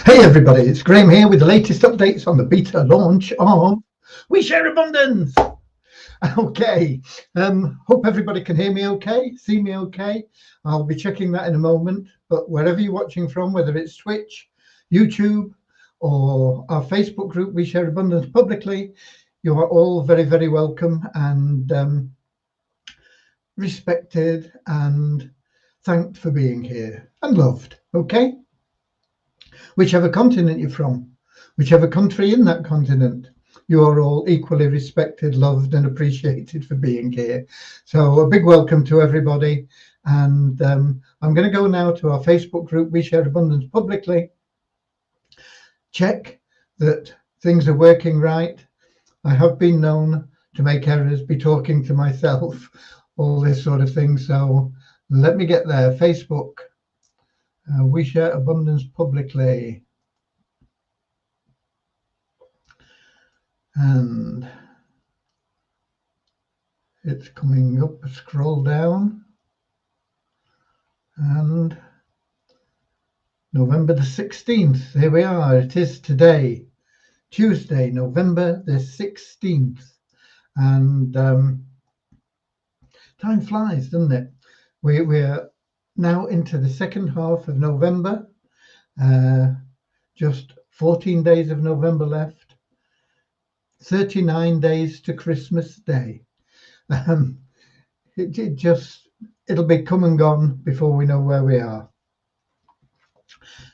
Hey everybody, it's Graham here with the latest updates on the beta launch of We Share Abundance. Okay, hope everybody can hear me okay, see me okay. I'll be checking that in a moment, but wherever you're watching from, whether it's Twitch, YouTube, or our Facebook group, We Share Abundance Publicly, you are all very, very welcome and respected and thanked for being here and loved, okay? Whichever continent you're from, whichever country in that continent, you are all equally respected, loved and appreciated for being here. So a big welcome to everybody. And I'm going to go now to our Facebook group, We Share Abundance Publicly. Check that things are working right. I have been known to make errors, be talking to myself, all this sort of thing. So let me get there. Facebook. We Share Abundance Publicly. And it's coming up. Scroll down. And November the 16th. Here we are. It is today, Tuesday, November the 16th. And time flies, doesn't it? We're now into the second half of November. Just 14 days of November left. 39 days to Christmas Day. It'll be come and gone before we know where we are.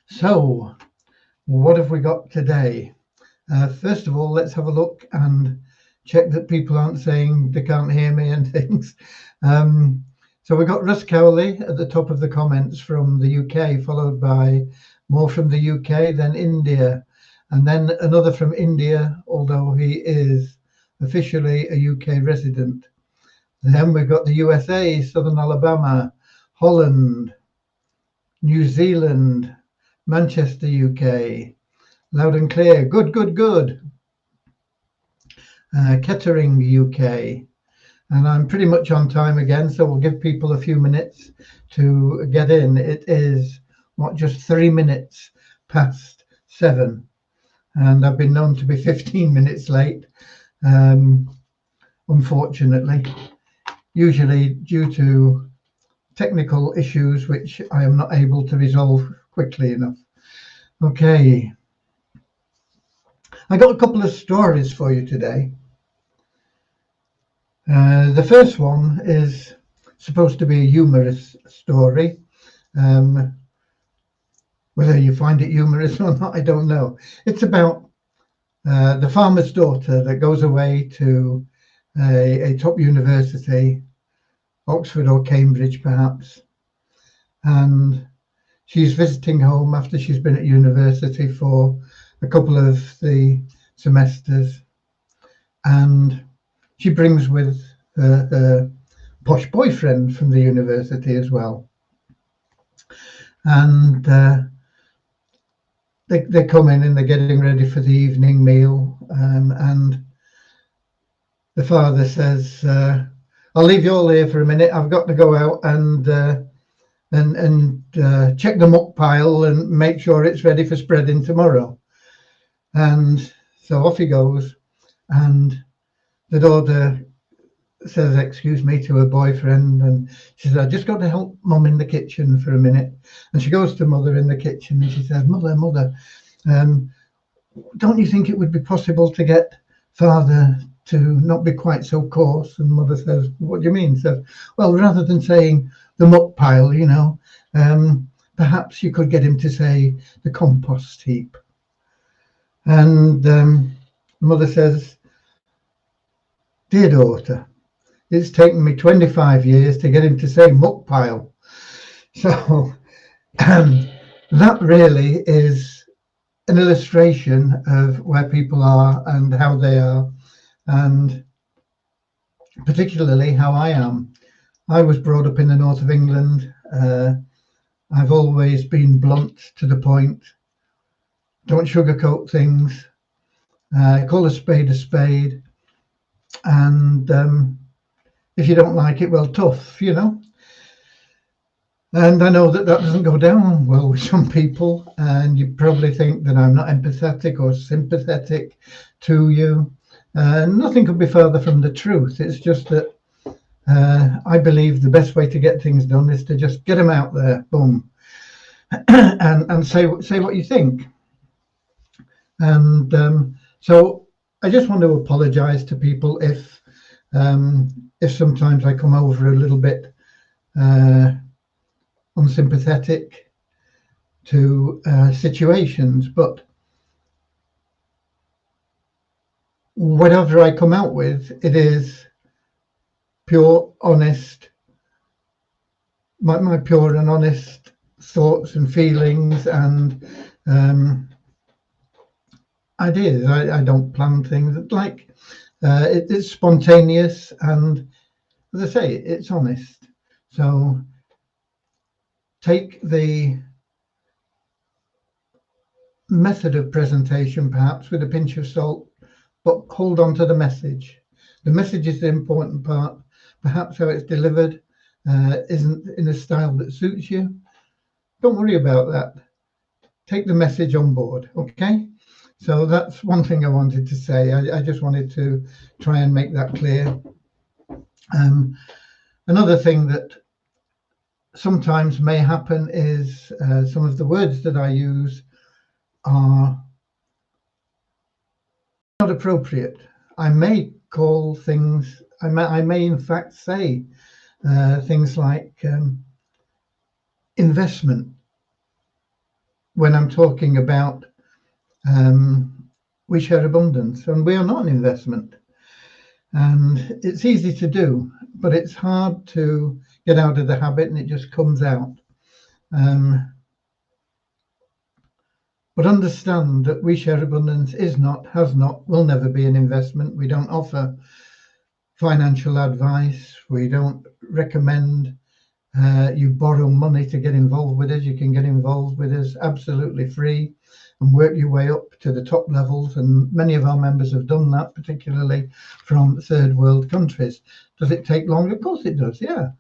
So, what have we got today? First of all, let's have a look and check that people aren't saying they can't hear me and things. So we've got Russ Cowley at the top of the comments from the UK, followed by more from the UK, then India, and then another from India, although he is officially a UK resident. Then we've got the USA, Southern Alabama, Holland, New Zealand, Manchester, UK, loud and clear, good. Kettering, UK, and I'm pretty much on time again, so we'll give people a few minutes to get in. It is, just 3 minutes past 7, and I've been known to be 15 minutes late, unfortunately, usually due to technical issues which I am not able to resolve quickly enough. Okay, I got a couple of stories for you today. The first one is supposed to be a humorous story. Whether you find it humorous or not, I don't know. It's about the farmer's daughter that goes away to a top university, Oxford or Cambridge perhaps, and she's visiting home after she's been at university for a couple of the semesters, and she brings with her posh boyfriend from the university as well. And they come in and they're getting ready for the evening meal, and the father says, I'll leave you all here for a minute. I've got to go out and check the muck pile and make sure it's ready for spreading tomorrow. And so off he goes, and the daughter says, excuse me, to her boyfriend, and she says, I just got to help mum in the kitchen for a minute. And she goes to mother in the kitchen and she says, mother, don't you think it would be possible to get father to not be quite so coarse? And mother says, what do you mean? Says, well, rather than saying the muck pile, perhaps you could get him to say the compost heap. And mother says, dear daughter, it's taken me 25 years to get him to say muck pile. So that really is an illustration of where people are and how they are, and particularly how I am. I was brought up in the north of England. I've always been blunt, to the point. Don't sugarcoat things. Call a spade. And if you don't like it, well, tough, And I know that that doesn't go down well with some people, and you probably think that I'm not empathetic or sympathetic to you. Nothing could be further from the truth. It's just that I believe the best way to get things done is to just get them out there, boom, and say what you think. And so I just want to apologise to people if sometimes I come over a little bit unsympathetic to situations, but whatever I come out with, it is pure, honest, my pure and honest thoughts and feelings and ideas. I don't plan things like it's spontaneous, and as I say, it's honest. So take the method of presentation perhaps with a pinch of salt, but hold on to the message. The message is the important part. Perhaps how it's delivered isn't in a style that suits you. Don't worry about that. Take the message on board, okay? So that's one thing I wanted to say. I just wanted to try and make that clear. Another thing that sometimes may happen is some of the words that I use are not appropriate. I may call things, I may in fact say things like investment when I'm talking about We Share Abundance, and we are not an investment. And it's easy to do, but it's hard to get out of the habit, and it just comes out. But understand that We Share Abundance is not, has not, will never be an investment. We don't offer financial advice. We don't recommend you borrow money to get involved with us. You can get involved with us absolutely free and work your way up to the top levels. And many of our members have done that, particularly from third world countries. Does it take long? Of course it does, yeah.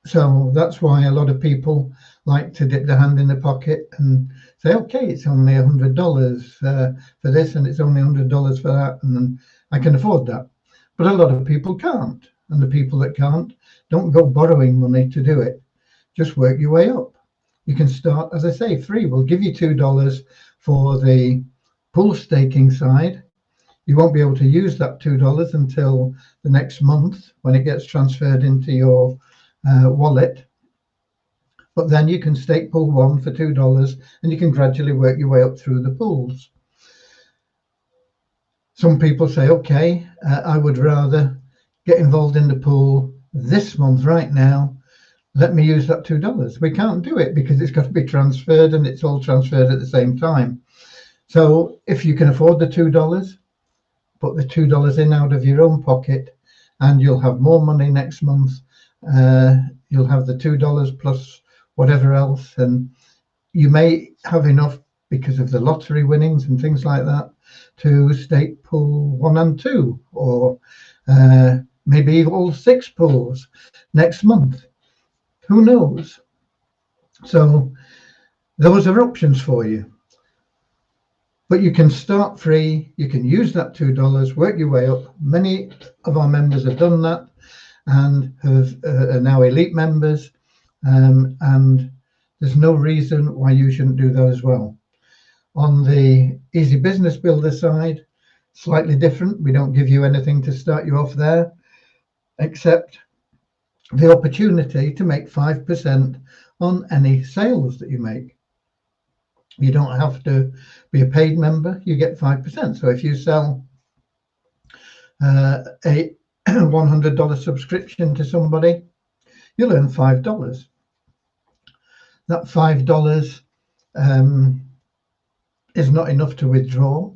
So that's why a lot of people like to dip their hand in the pocket and say, okay, it's only $100 for this, and it's only $100 for that, and I can afford that. But a lot of people can't. And the people that can't, don't go borrowing money to do it. Just work your way up. You can start, as I say, free. We'll give you $2 for the pool staking side. You won't be able to use that $2 until the next month when it gets transferred into your wallet. But then you can stake pool 1 for $2, and you can gradually work your way up through the pools. Some people say, okay, I would rather get involved in the pool this month right now. Let me use that $2. We can't do it because it's got to be transferred, and it's all transferred at the same time. So if you can afford the $2, put the $2 in out of your own pocket, and you'll have more money next month. You'll have the $2 plus whatever else, and you may have enough because of the lottery winnings and things like that to stake pool 1 and 2, or maybe all 6 pools next month. Who knows? So those are options for you. But you can start free. You can use that $2, work your way up. Many of our members have done that and are now elite members. And there's no reason why you shouldn't do that as well. On the Easy Business Builder side, slightly different. We don't give you anything to start you off there, except the opportunity to make 5% on any sales that you make. You don't have to be a paid member. You get 5%. So if you sell a $100 subscription to somebody, you'll earn $5. That $5 is not enough to withdraw.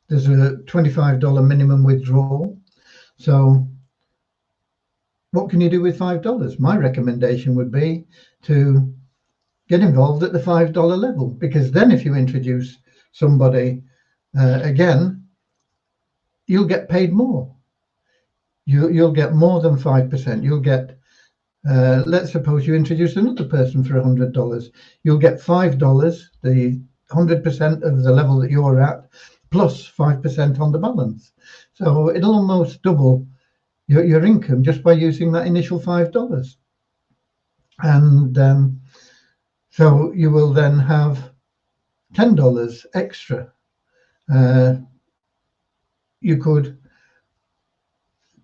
There's a $25 minimum withdrawal. So what can you do with $5? My recommendation would be to get involved at the $5 level, because then if you introduce somebody again, you'll get paid more. You'll get more than 5%. You'll get Let's suppose you introduce another person for $100. You'll get $5, the 100% of the level that you're at, plus 5% on the balance. So it'll almost double your income just by using that initial $5. And so you will then have $10 extra. You could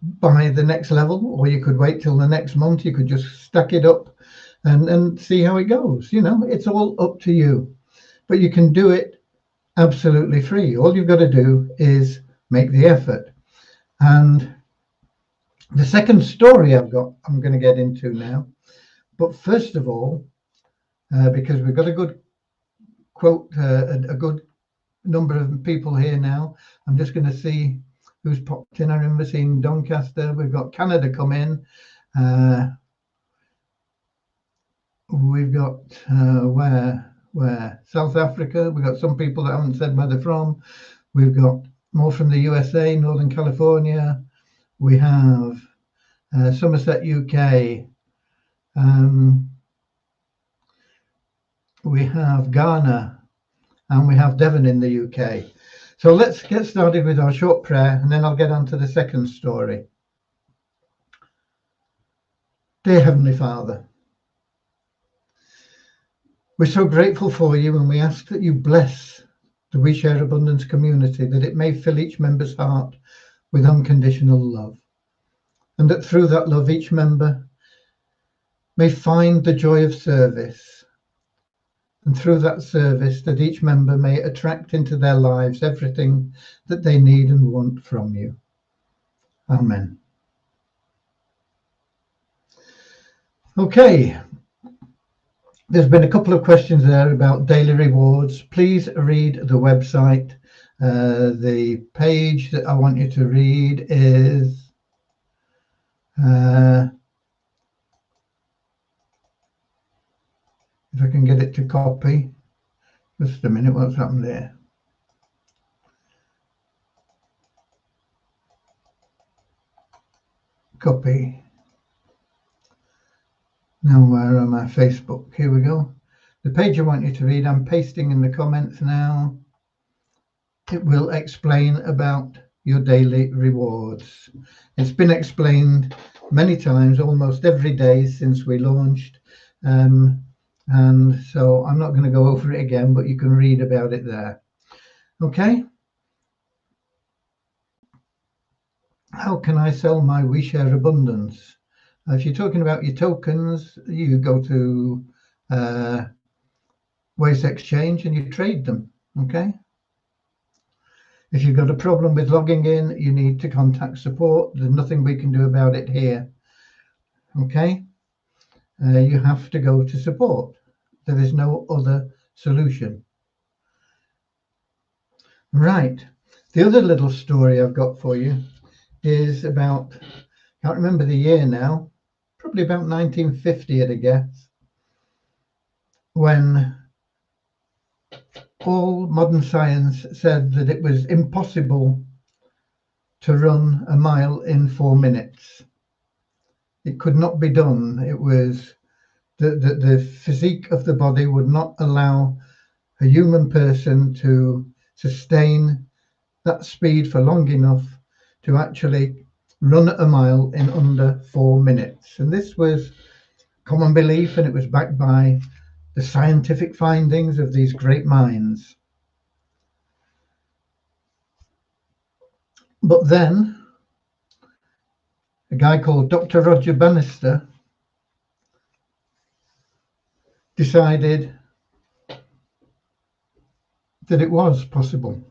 buy the next level, or you could wait till the next month. You could just stack it up and see how it goes. You know, it's all up to you, but you can do it absolutely free. All you've got to do is make the effort. And the second story I'm going to get into now. But first of all, because we've got a good quote, a good number of people here now, I'm just going to see who's popped in. I remember seeing Doncaster. We've got Canada come in. We've got where South Africa. We've got some people that haven't said where they're from. We've got more from the USA, Northern California. We have Somerset, UK. We have Ghana, and we have Devon in the UK. So let's get started with our short prayer, and then I'll get on to the second story. Dear Heavenly Father, we're so grateful for you, and we ask that you bless the We Share Abundance community, that it may fill each member's heart with unconditional love, and that through that love each member may find the joy of service, and through that service that each member may attract into their lives everything that they need and want from you. Amen. Okay, there's been a couple of questions there about daily rewards. Please read the website. The page that I want you to read is if I can get it to copy. Just a minute, what's happened there? Copy. Now where am I? Facebook. Here we go. The page I want you to read, I'm pasting in the comments now. It will explain about your daily rewards. It's been explained many times, almost every day since we launched. And so I'm not going to go over it again, but you can read about it there. Okay. How can I sell my We Share Abundance? If you're talking about your tokens, you go to Waste Exchange and you trade them. Okay. If you've got a problem with logging in, you need to contact support. There's nothing we can do about it here. Okay. You have to go to support. There is no other solution. Right. The other little story I've got for you is about, can't remember the year now, probably about 1950 at a guess, when all modern science said that it was impossible to run a mile in 4 minutes. It could not be done. It was the physique of the body would not allow a human person to sustain that speed for long enough to actually run a mile in under 4 minutes. And this was common belief, and it was backed by the scientific findings of these great minds. But then a guy called Dr. Roger Bannister decided that it was possible.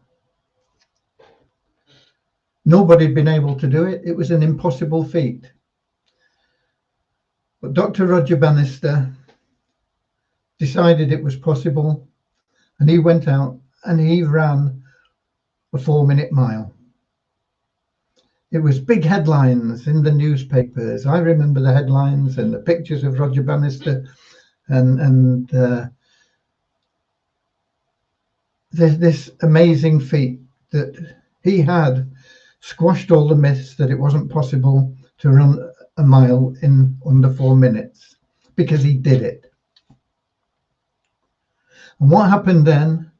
Nobody had been able to do it. It was an impossible feat. But Dr. Roger Bannister decided it was possible, and he went out and he ran a 4-minute mile. It was big headlines in the newspapers. I remember the headlines and the pictures of Roger Bannister, and there's this amazing feat that he had squashed all the myths that it wasn't possible to run a mile in under 4 minutes because he did it. And what happened then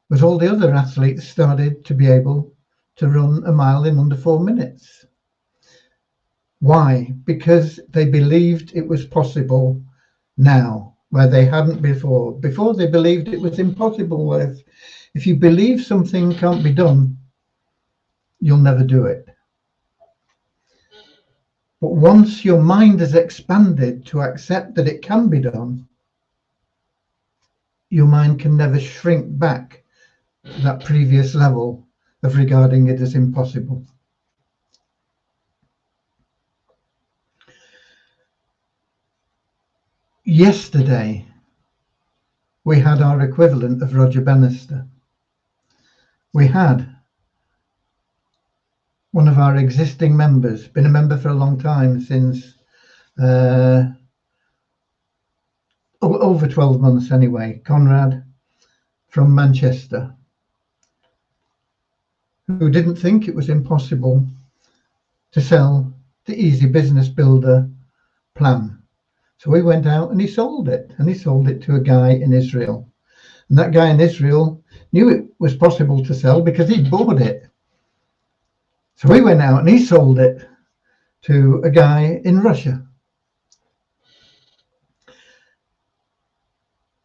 was all the other athletes started to be able to run a mile in under 4 minutes. Why? Because they believed it was possible now, where they hadn't before. Before, they believed it was impossible. If you believe something can't be done, you'll never do it. But once your mind has expanded to accept that it can be done, your mind can never shrink back to that previous level of regarding it as impossible. Yesterday, we had our equivalent of Roger Bannister. We had one of our existing members, been a member for a long time, since over 12 months anyway, Conrad from Manchester, who didn't think it was impossible to sell the Easy Business Builder plan. So he went out and he sold it, and he sold it to a guy in Israel. And that guy in Israel knew it was possible to sell because he bought it. So he went out and he sold it to a guy in Russia.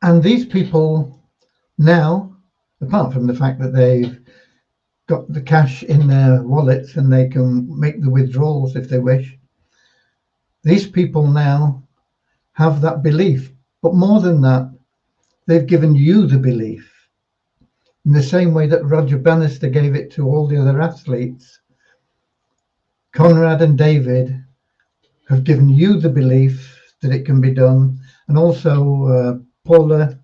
And these people now, apart from the fact that they've got the cash in their wallets and they can make the withdrawals if they wish, these people now have that belief. But more than that, they've given you the belief. In the same way that Roger Bannister gave it to all the other athletes, Conrad and David have given you the belief that it can be done. And also Pauline,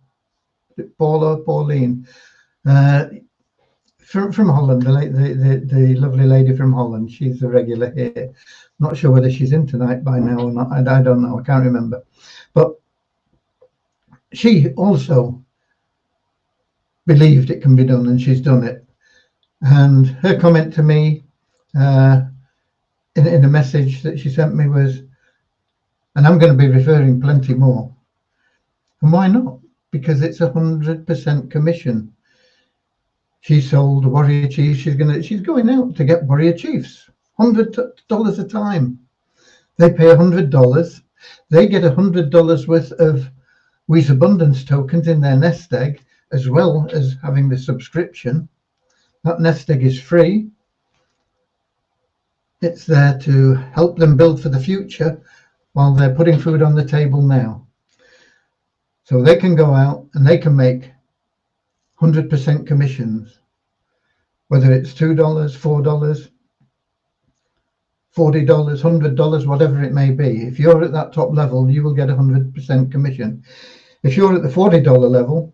from Holland, the lovely lady from Holland. She's a regular here. Not sure whether she's in tonight by now or not. I don't know. I can't remember. But she also believed it can be done, and she's done it. And her comment to me in a message that she sent me was, and I'm going to be referring plenty more. And why not? Because it's 100% commission. She sold Warrior Chiefs. She's going out to get Warrior Chiefs. $100 a time. They pay $100. They get $100 worth of We's Abundance tokens in their nest egg, as well as having the subscription. That nest egg is free. It's there to help them build for the future while they're putting food on the table now. So they can go out and they can make 100% commissions, whether it's $2, $4, $40, $100, whatever it may be. If you're at that top level, you will get 100% commission. If you're at the $40 level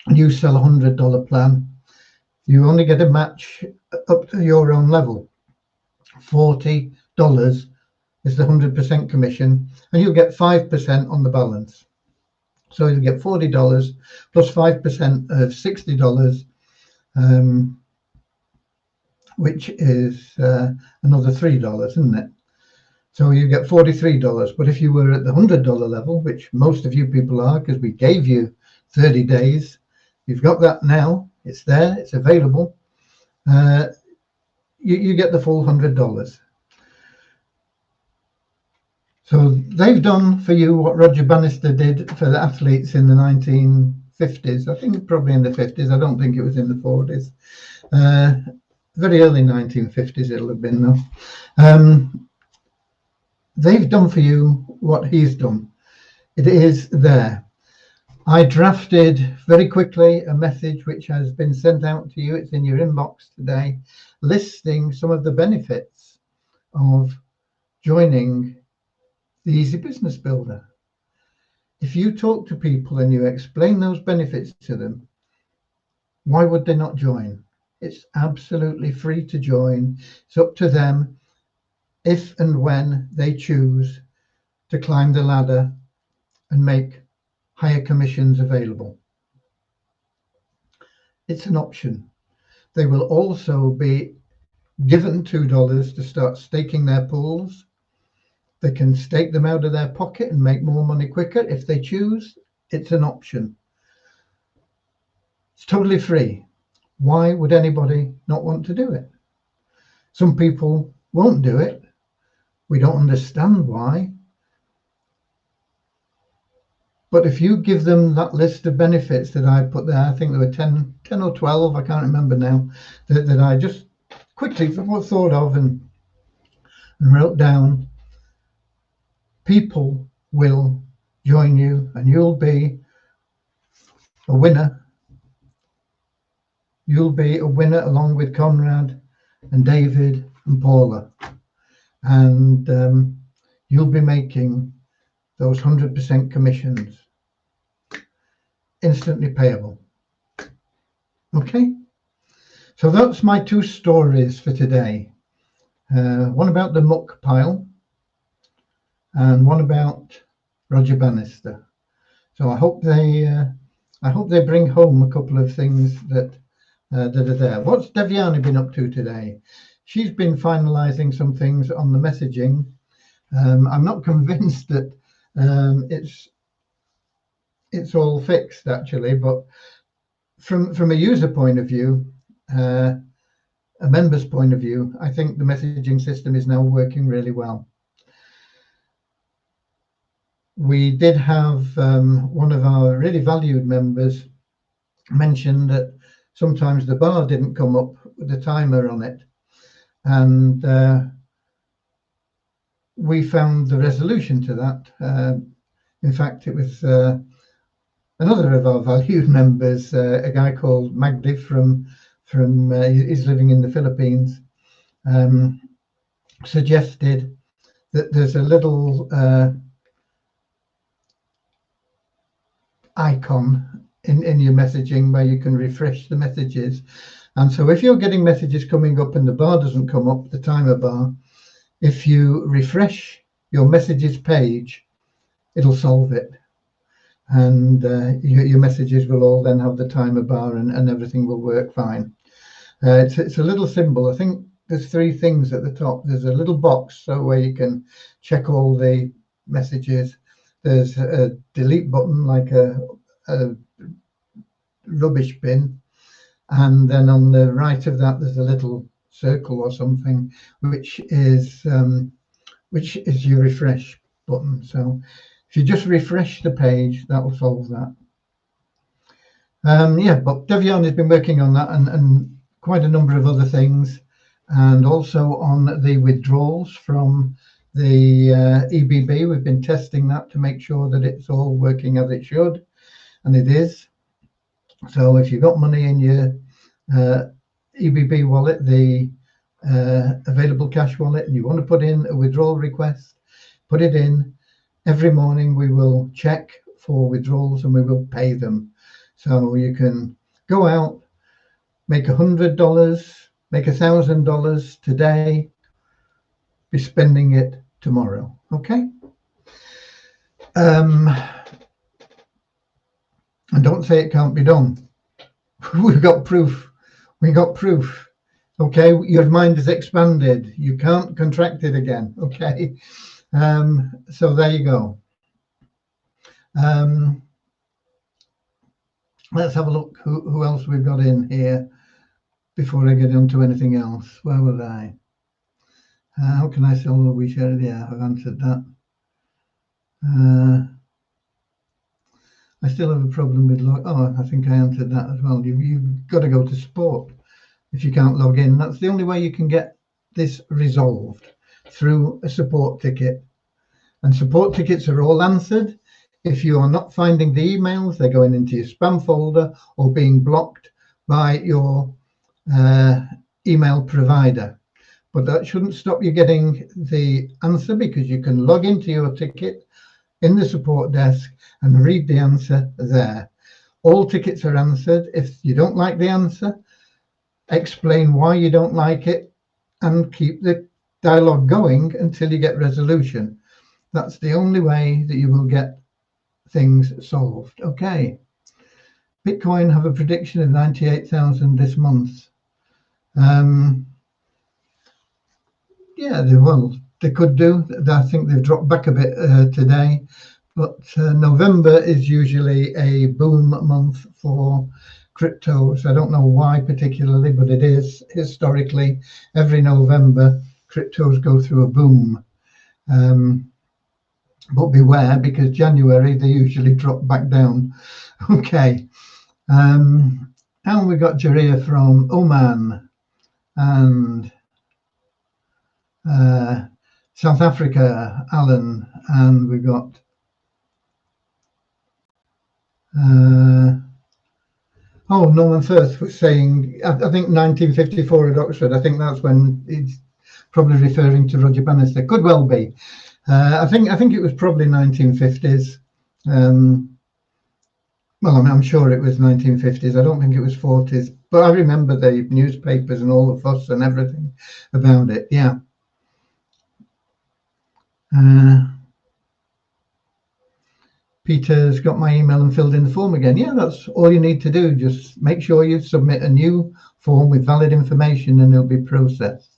and you sell a $100 plan, you only get a match up to your own level. $40 is the 100% commission, and you'll get 5% on the balance. So you get $40 plus 5% of $60, which is another $3, isn't it? So you get $43. But if you were at the $100 level, which most of you people are, because we gave you 30 days, you've got that now. It's there. It's available. You get the full $100. So they've done for you what Roger Bannister did for the athletes in the 1950s. I think probably in the 50s. I don't think it was in the 40s. Very early 1950s it'll have been though. They've done for you what he's done. It is there. I drafted very quickly a message which has been sent out to you. It's in your inbox today, listing some of the benefits of joining the Easy Business Builder. If you talk to people and you explain those benefits to them, why would they not join? It's absolutely free to join. It's up to them if and when they choose to climb the ladder and make higher commissions available. It's an option. They will also be given $2 to start staking their pools. They can stake them out of their pocket and make more money quicker if they choose. It's an option. It's totally free. Why would anybody not want to do it? Some people won't do it. We don't understand why. But if you give them that list of benefits that I put there, I think there were 10 or 12, I can't remember now, that I just quickly thought of and wrote down, people will join you and you'll be a winner. You'll be a winner along with Conrad and David and Paula. And you'll be making those 100% commissions instantly payable. Okay, so that's my two stories for today. One about the muck pile and one about Roger Bannister. So I hope they bring home a couple of things that are there. What's Devyani been up to today? She's been finalizing some things on the messaging. I'm not convinced that it's all fixed actually, but from a user point of view, a member's point of view, I think the messaging system is now working really well. We did have one of our really valued members mention that sometimes the bar didn't come up with a timer on it, and we found the resolution to that. In fact, it was another of our valued members, a guy called Magdi from he's living in the Philippines, suggested that there's a little icon in your messaging where you can refresh the messages. And so if you're getting messages coming up and the bar doesn't come up, the timer bar, if you refresh your messages page, it'll solve it. And your messages will all then have the timer bar and everything will work fine. It's a little symbol. I think there's three things at the top. There's a little box so where you can check all the messages. There's a delete button like a rubbish bin, and then on the right of that there's a little circle or something which is your refresh button. So if you just refresh the page, that will solve that. Yeah, but Devyani has been working on that and quite a number of other things, and also on the withdrawals from the EBB. We've been testing that to make sure that it's all working as it should, and it is. So if you've got money in your EBB wallet, the available cash wallet, and you want to put in a withdrawal request, put it in. Every morning we will check for withdrawals and we will pay them. So you can go out, make $100, make $1,000 today, be spending it tomorrow. Okay. And don't say it can't be done. We've got proof. We got proof. Okay, your mind is expanded. You can't contract it again. Okay. So there you go. Let's have a look who else we've got in here before I get into anything else. Where was I? How can I sell the WeShare? Yeah, I've answered that. I still have a problem with I think I answered that as well. You've got to go to support if you can't log in. That's the only way you can get this resolved, through a support ticket. And support tickets are all answered. If you are not finding the emails, they're going into your spam folder or being blocked by your email provider. But that shouldn't stop you getting the answer, because you can log into your ticket in the support desk and read the answer there. All tickets are answered. If you don't like the answer, explain why you don't like it and keep the dialogue going until you get resolution. That's the only way that you will get things solved. Okay. Bitcoin have a prediction of 98,000 this month. Yeah, they could do. I think they've dropped back a bit today, but November is usually a boom month for cryptos. I don't know why particularly, but it is historically every November cryptos go through a boom. But beware, because January they usually drop back down. Okay, and we got Jaria from Oman and South Africa, Alan, and we got Norman Firth was saying, I think 1954 at Oxford. I think that's when he's probably referring to Roger Bannister. Could well be. I think it was probably 1950s. Well, I'm sure it was 1950s. I don't think it was 40s, but I remember the newspapers and all the fuss and everything about it. Yeah. Peter's got my email and filled in the form again. Yeah, that's all you need to do. Just make sure you submit a new form with valid information and it'll be processed.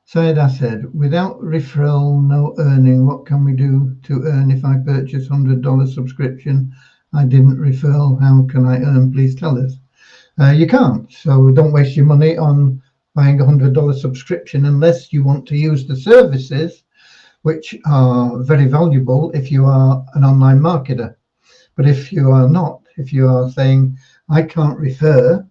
Syed Asad, without referral, no earning, what can we do to earn if I purchase $100 subscription? I didn't referral, how can I earn? Please tell us. You can't, so don't waste your money on buying a $100 subscription unless you want to use the services, which are very valuable if you are an online marketer. But if you are not, if you are saying, I can't refer,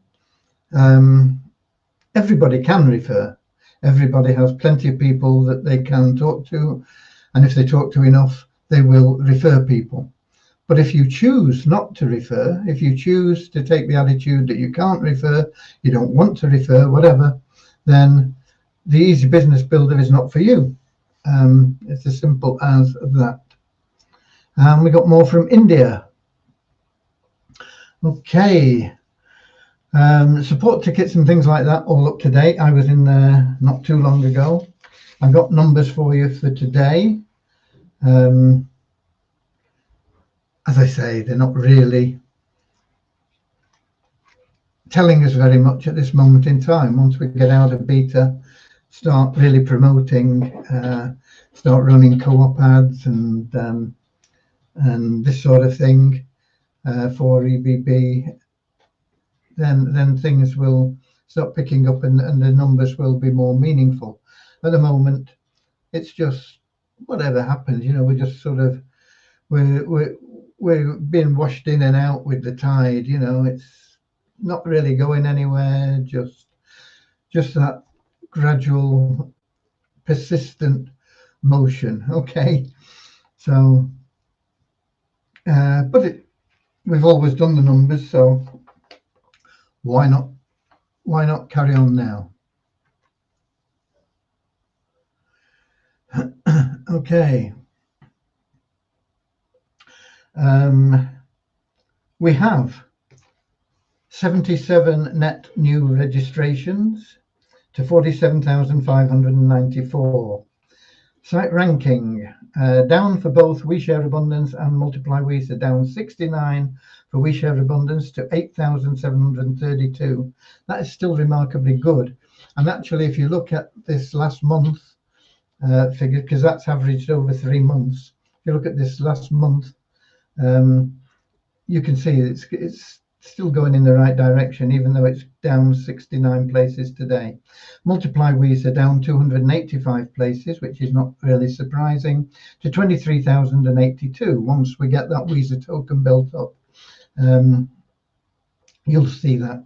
everybody can refer. Everybody has plenty of people that they can talk to, and if they talk to enough, they will refer people. But if you choose not to refer, if you choose to take the attitude that you can't refer, you don't want to refer, whatever, then the Easy Business Builder is not for you. It's as simple as that. And we got more from India. Okay. Support tickets and things like that all up to date. I was in there not too long ago. I've got numbers for you for today. As I say, they're not really telling us very much at this moment in time. Once we get out of beta, start really promoting, start running co-op ads and this sort of thing for EBB, then things will start picking up and the numbers will be more meaningful. At the moment, it's just whatever happens, we're just sort of we're being washed in and out with the tide. It's not really going anywhere. Just that gradual, persistent motion. Okay, so but we've always done the numbers, so why not carry on now? Okay. We have 77 net new registrations to 47,594. Site ranking down for both WeShare Abundance and Multiply Weezer, down 69 for WeShare Abundance to 8,732. That is still remarkably good. And actually, if you look at this last month figure, because that's averaged over 3 months, if you look at this last month, you can see it's still going in the right direction, even though it's down 69 places today. Multiply Weezer down 285 places, which is not really surprising, to 23,082. Once we get that Weezer token built up, you'll see that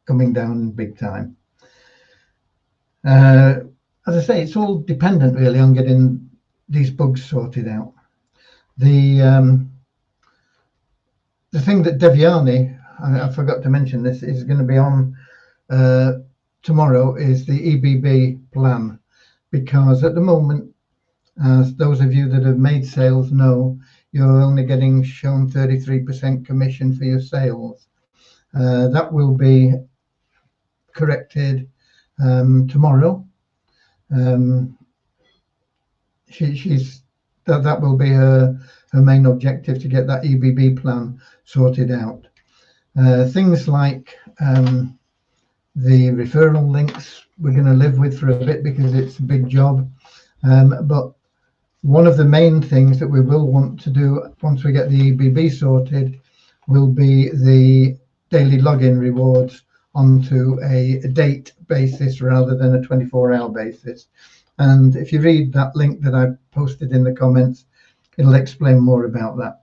coming down big time. As I say, it's all dependent really on getting these bugs sorted out. The thing that Devyani, I forgot to mention this, is going to be on tomorrow is the EBB plan, because at the moment, as those of you that have made sales know, you're only getting shown 33% commission for your sales. That will be corrected tomorrow. That will be her main objective, to get that EBB plan sorted out. Things like The referral links we're going to live with for a bit because it's a big job. But one of the main things that we will want to do once we get the EBB sorted will be the daily login rewards onto a date basis rather than a 24-hour basis. And if you read that link that I posted in the comments, it'll explain more about that.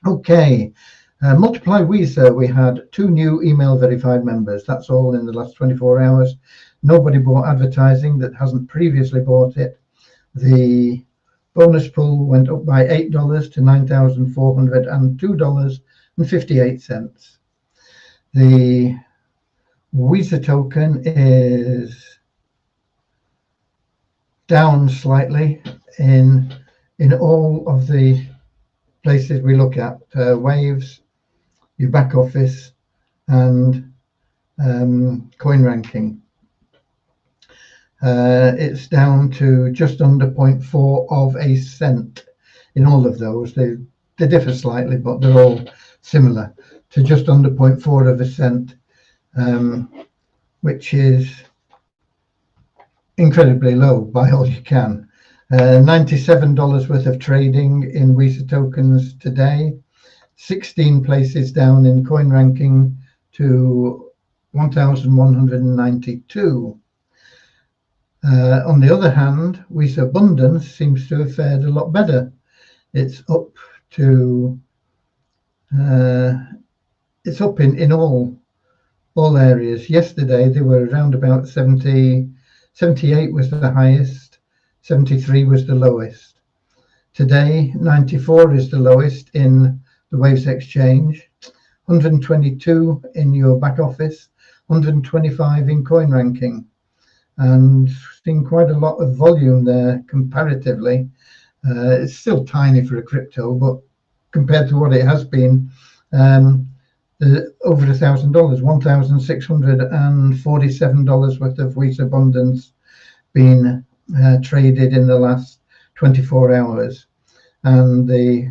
Okay, Multiply Weezer, we had 2 new email verified members. That's all in the last 24 hours. Nobody bought advertising that hasn't previously bought it. The bonus pool went up by $8 to $9,402.58. The Weezer token is down slightly in all of the places we look at, Waves, your back office, and coin ranking. It's down to just under 0.4 of a cent in all of those. They differ slightly, but they're all similar to just under 0.4 of a cent, which is incredibly low by all you can. $97 worth of trading in Weezer tokens today, 16 places down in coin ranking to 1,192. On the other hand, Weezer Abundance seems to have fared a lot better. It's up to it's up in all areas. Yesterday they were around about 70, 78 was the highest, 73 was the lowest. Today 94 is the lowest in the Waves Exchange, 122 in your back office, 125 in coin ranking, and seeing quite a lot of volume there comparatively. It's still tiny for a crypto, but compared to what it has been, over $1,000, $1,647 worth of Weezer Abundance been traded in the last 24 hours, and the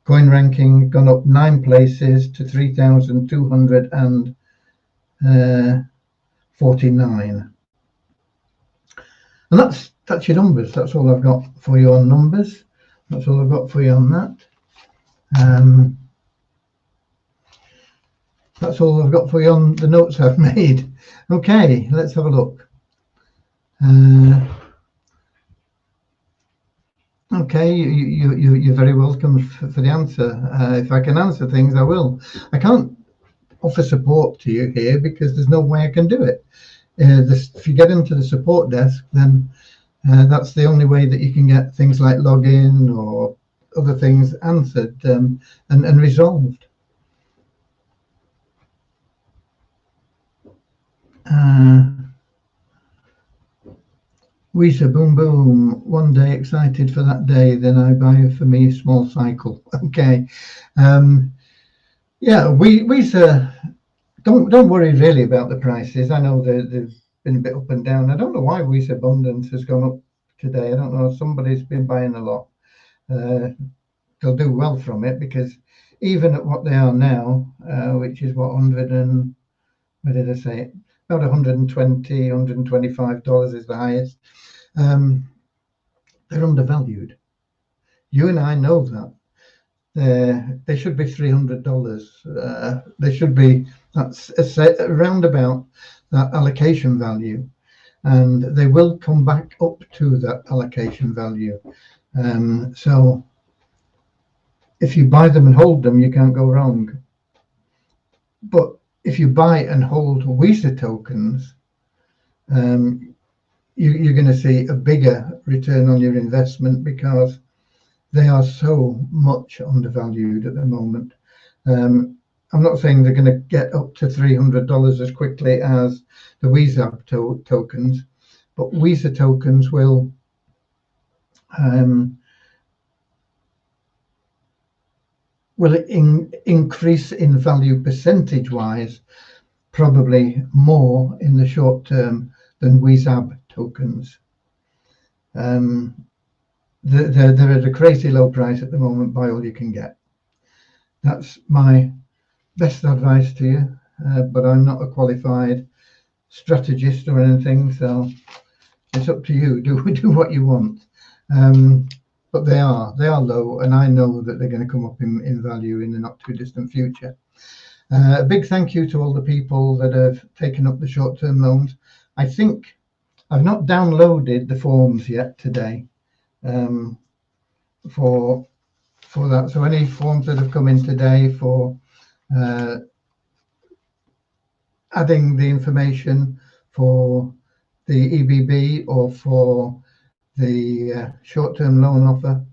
coin ranking gone up 9 places to 3,249. And that's your numbers. That's all I've got for you on numbers. That's all I've got for you on that. That's all I've got for you on the notes I've made. Okay, let's have a look. Okay, you're very welcome for the answer. If I can answer things, I will. I can't offer support to you here because there's no way I can do it. If you get into the support desk, then that's the only way that you can get things like login or other things answered and resolved. Weezer, boom, boom. One day excited for that day, then I buy for me a small cycle. Okay. Yeah, Weezer, don't worry really about the prices. I know they've been a bit up and down. I don't know why Weezer Abundance has gone up today. I don't know. Somebody's been buying a lot. They'll do well from it because even at what they are now, which is what, 100 and, what did I say? About $120, $125 is the highest. They're undervalued. You and I know that. They should be $300. They should be, that's around about that allocation value, and they will come back up to that allocation value. So if you buy them and hold them, you can't go wrong. But if you buy and hold Weezer tokens, you're going to see a bigger return on your investment because they are so much undervalued at the moment. I'm not saying they're going to get up to $300 as quickly as the Weezer tokens, but Weezer tokens will increase in value percentage-wise, probably more in the short term than Weezer tokens. They're at a crazy low price at the moment. Buy all you can get. That's my best advice to you, but I'm not a qualified strategist or anything, so it's up to you. Do what you want. But they are low, and I know that they're going to come up in value in the not too distant future. A big thank you to all the people that have taken up the short-term loans. I think I've not downloaded the forms yet today for that. So any forms that have come in today for adding the information for the EBB or for the short-term loan offer,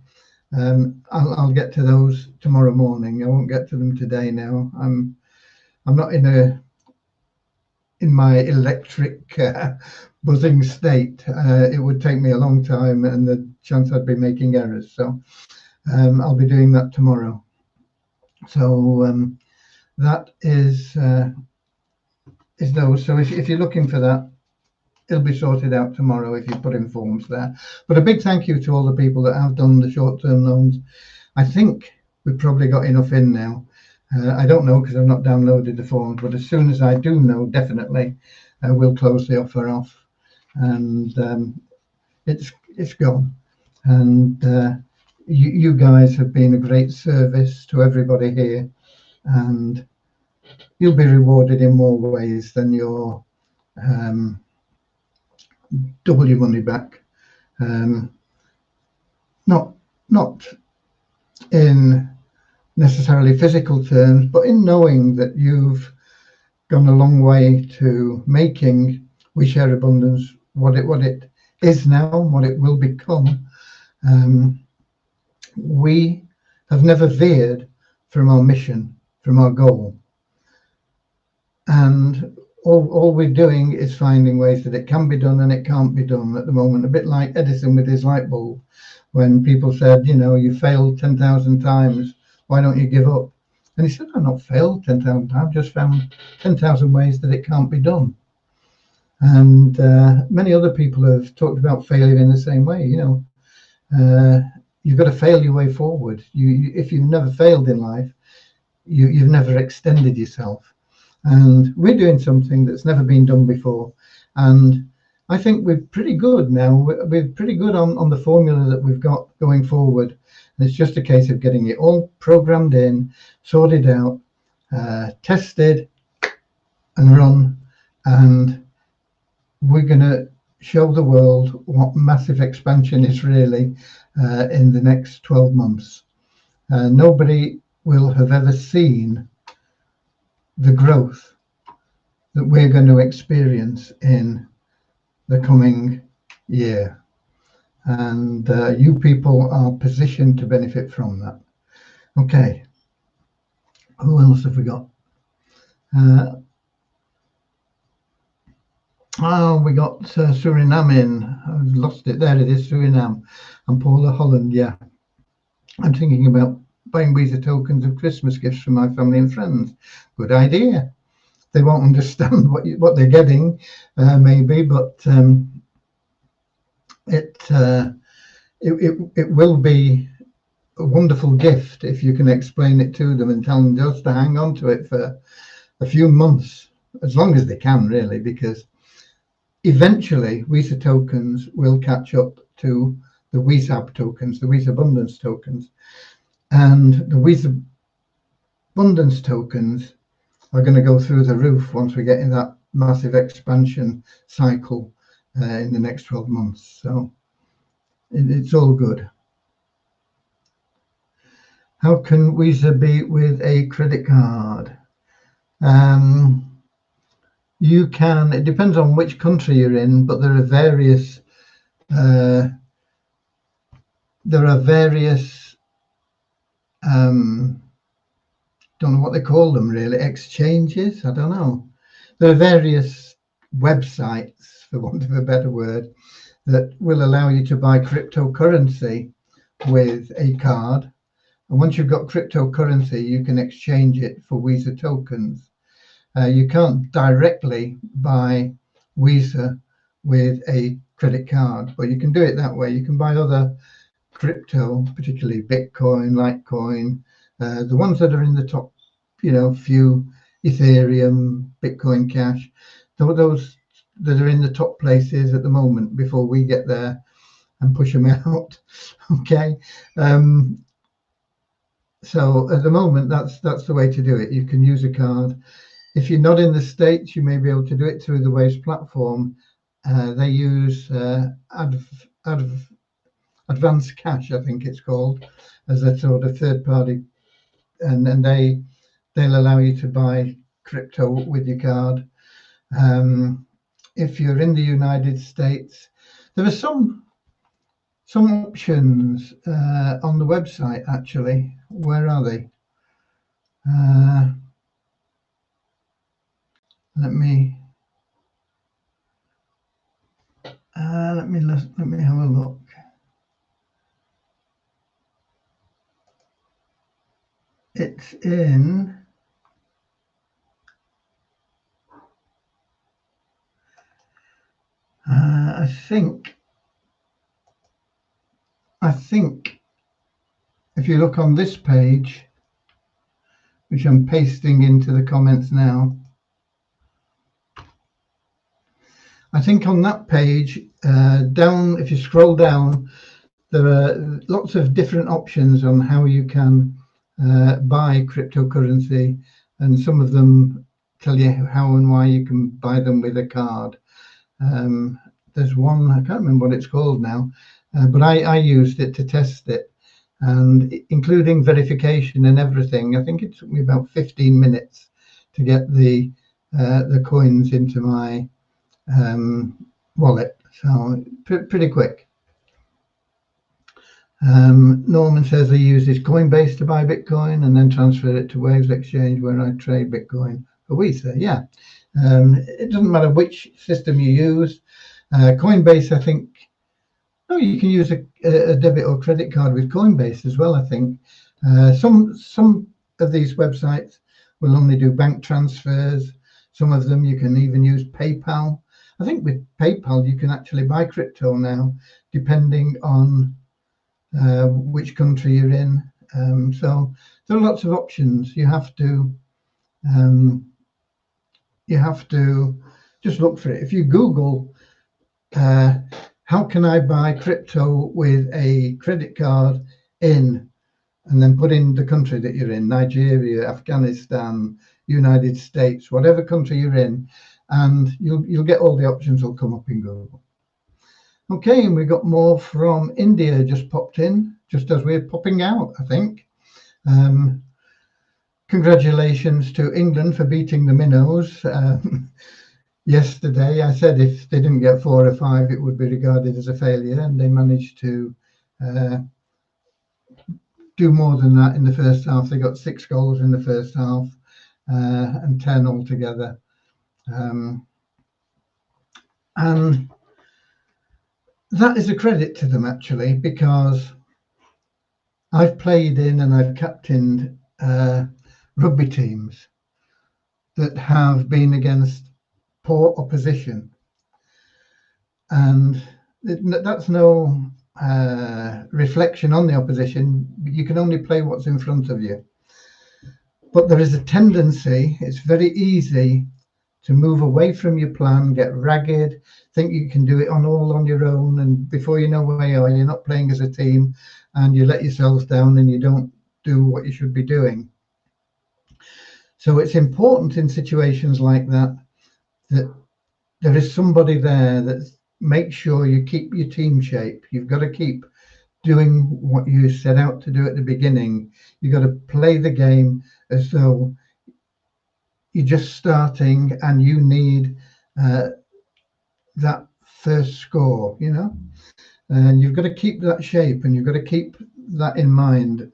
I'll get to those tomorrow morning. I won't get to them today now. I'm not in my electric buzzing state. It would take me a long time, and the chance I'd be making errors. So I'll be doing that tomorrow. So that is those. So if you're looking for that, it'll be sorted out tomorrow if you put in forms there. But a big thank you to all the people that have done the short-term loans. I think we've probably got enough in now. I don't know because I've not downloaded the forms, but as soon as I do know, definitely we'll close the offer off, and it's gone. And you guys have been a great service to everybody here, and you'll be rewarded in more ways than your double your money back. Not in necessarily physical terms, but in knowing that you've gone a long way to making We Share Abundance what it is now, what it will become. We have never veered from our mission, from our goal, and all we're doing is finding ways that it can be done and it can't be done at the moment. A bit like Edison with his light bulb, when people said, you failed 10,000 times, why don't you give up? And he said, I've not failed 10,000 times, just found 10,000 ways that it can't be done. And many other people have talked about failure in the same way. You've got to fail your way forward. If you've never failed in life, you've never extended yourself. And we're doing something that's never been done before. And I think we're pretty good now. We're pretty good on the formula that we've got going forward. And it's just a case of getting it all programmed in, sorted out, tested and run. And we're going to show the world what massive expansion is really in the next 12 months. Nobody will have ever seen the growth that we're going to experience in the coming year. And you people are positioned to benefit from that. Okay, who else have we got? We got Suriname in. I've lost it. There it is, Suriname. And Paula Holland, yeah. I'm thinking about buying Weezer tokens of Christmas gifts for my family and friends. Good idea. They won't understand what they're getting, maybe, but it will be a wonderful gift if you can explain it to them and tell them just to hang on to it for a few months, as long as they can, really, because eventually Weezer tokens will catch up to the WeZab tokens, the Weezer Abundance tokens. And the Weezer Abundance tokens are going to go through the roof once we get in that massive expansion cycle in the next 12 months. So it's all good. How can Weezer be with a credit card? You can, it depends on which country you're in, but there are various don't know what they call them really, exchanges, I don't know. There are various websites, for want of a better word, that will allow you to buy cryptocurrency with a card. And once you've got cryptocurrency, you can exchange it for Weezer tokens. You can't directly buy Weezer with a credit card, but you can do it that way. You can buy other crypto, particularly Bitcoin, Litecoin, the ones that are in the top, few, Ethereum, Bitcoin Cash. Those that are in the top places at the moment before we get there and push them out. Okay. So at the moment, that's the way to do it. You can use a card. If you're not in the States, you may be able to do it through the Waves platform. They use Advanced Cash, I think it's called, as a sort of third party, and they'll allow you to buy crypto with your card. If you're in the United States, there are some options on the website actually. Where are they? Let me have a look. It's in I think if you look on this page, which I'm pasting into the comments now, I think on that page, down, if you scroll down, there are lots of different options on how you can buy cryptocurrency, and some of them tell you how and why you can buy them with a card. There's one, I can't remember what it's called now, but I used it to test it, and including verification and everything, I think it took me about 15 minutes to get the coins into my wallet, so pretty quick. Norman says he uses Coinbase to buy Bitcoin and then transfer it to Waves Exchange where I trade Bitcoin for Ether. Yeah, it doesn't matter which system you use. Coinbase, I think, you can use a debit or credit card with Coinbase as well, I think. Some of these websites will only do bank transfers. Some of them you can even use PayPal. I think with PayPal you can actually buy crypto now, depending on which country you're in. So there are lots of options. You have to just look for it. If you Google how can I buy crypto with a credit card in, and then put in the country that you're in, Nigeria, Afghanistan, United States, whatever country you're in, and you'll get all the options will come up in Google. Okay, and we got more from India just popped in, just as we're popping out, I think. Congratulations to England for beating the minnows. Yesterday, I said if they didn't get 4 or 5, it would be regarded as a failure, and they managed to do more than that in the first half. They got 6 goals in the first half and 10 altogether. And that is a credit to them, actually, because I've played in and I've captained rugby teams that have been against poor opposition, and that's no reflection on the opposition. You can only play what's in front of you, but there is a tendency, it's very easy to move away from your plan, get ragged, think you can do it all on your own, and before you know where you are, you're not playing as a team, and you let yourselves down and you don't do what you should be doing. So it's important in situations like that that there is somebody there that makes sure you keep your team shape. You've got to keep doing what you set out to do at the beginning. You've got to play the game as though you're just starting and you need that first score, and you've got to keep that shape and you've got to keep that in mind.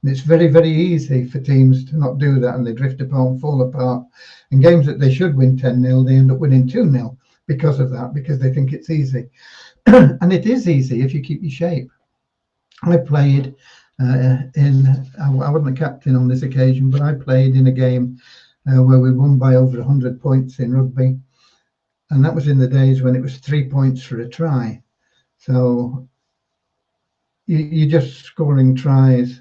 And it's very, very easy for teams to not do that, and they drift apart, fall apart. In games that they should win 10-0, they end up winning 2-0 because of that, because they think it's easy. And it is easy if you keep your shape. I played I wasn't a captain on this occasion, but I played in a game where we won by over 100 points in rugby. And that was in the days when it was 3 points for a try. So you're just scoring tries.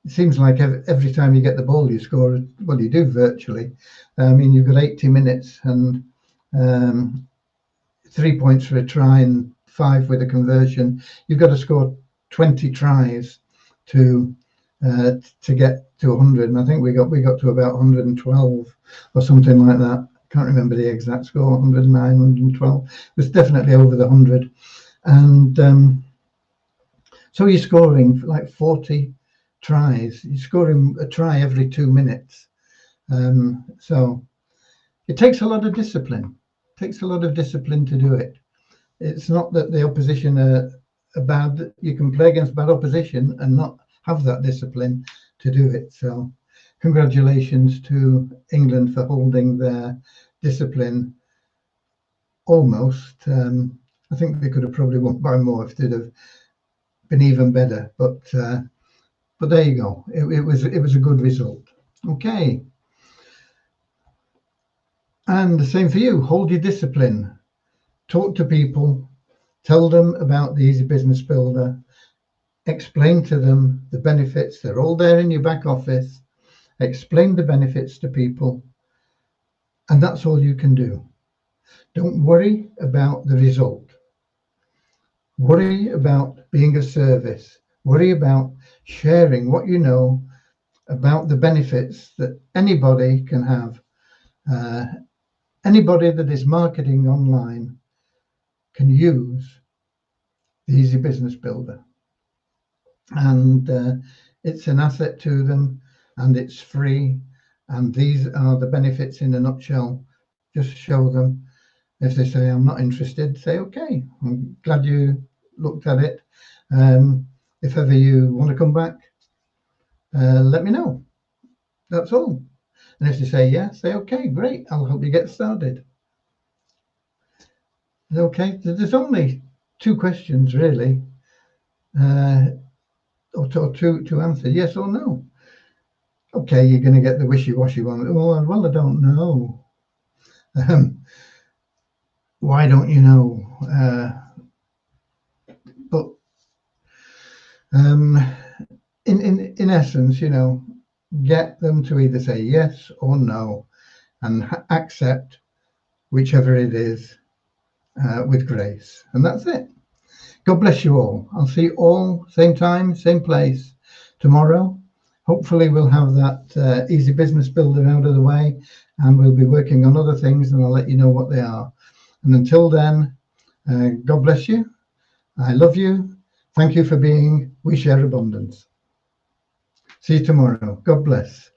It seems like every time you get the ball, you score. Well, you do virtually. I mean, you've got 80 minutes, and 3 points for a try and 5 with a conversion. You've got to score 20 tries to get to 100, and I think we got to about 112 or something like that. Can't remember the exact score. 109, 112. It was definitely over the 100, and so you're scoring like 40 tries. You're scoring a try every 2 minutes. So it takes a lot of discipline. It takes a lot of discipline to do it. It's not that the opposition are bad. You can play against bad opposition and not have that discipline to do it. So congratulations to England for holding their discipline almost. I think they could have probably won by more if they'd have been even better. But there you go. It was a good result. Okay. And the same for you. Hold your discipline. Talk to people. Tell them about the Easy Business Builder. Explain to them the benefits. They're all there in your back office. Explain the benefits to people. And that's all you can do. Don't worry about the result. Worry about being of service. Worry about sharing what you know about the benefits that anybody can have. Anybody that is marketing online can use the Easy Business Builder. And it's an asset to them, and it's free. And these are the benefits in a nutshell. Just show them. If they say, I'm not interested, say, okay, I'm glad you looked at it. If ever you want to come back, let me know. That's all. And if they say yes, say, okay, great, I'll help you get started. Okay, there's only 2 questions really, or 2 to answer, yes or no. Okay, you're going to get the wishy-washy one. Well, I don't know. Why don't you know? But in essence, you know, get them to either say yes or no, and accept whichever it is with grace. And that's it. God bless you all. I'll see you all same time, same place tomorrow. Hopefully we'll have that Easy Business Builder out of the way, and we'll be working on other things, and I'll let you know what they are. And until then, God bless you. I love you. Thank you for being We Share Abundance. See you tomorrow. God bless.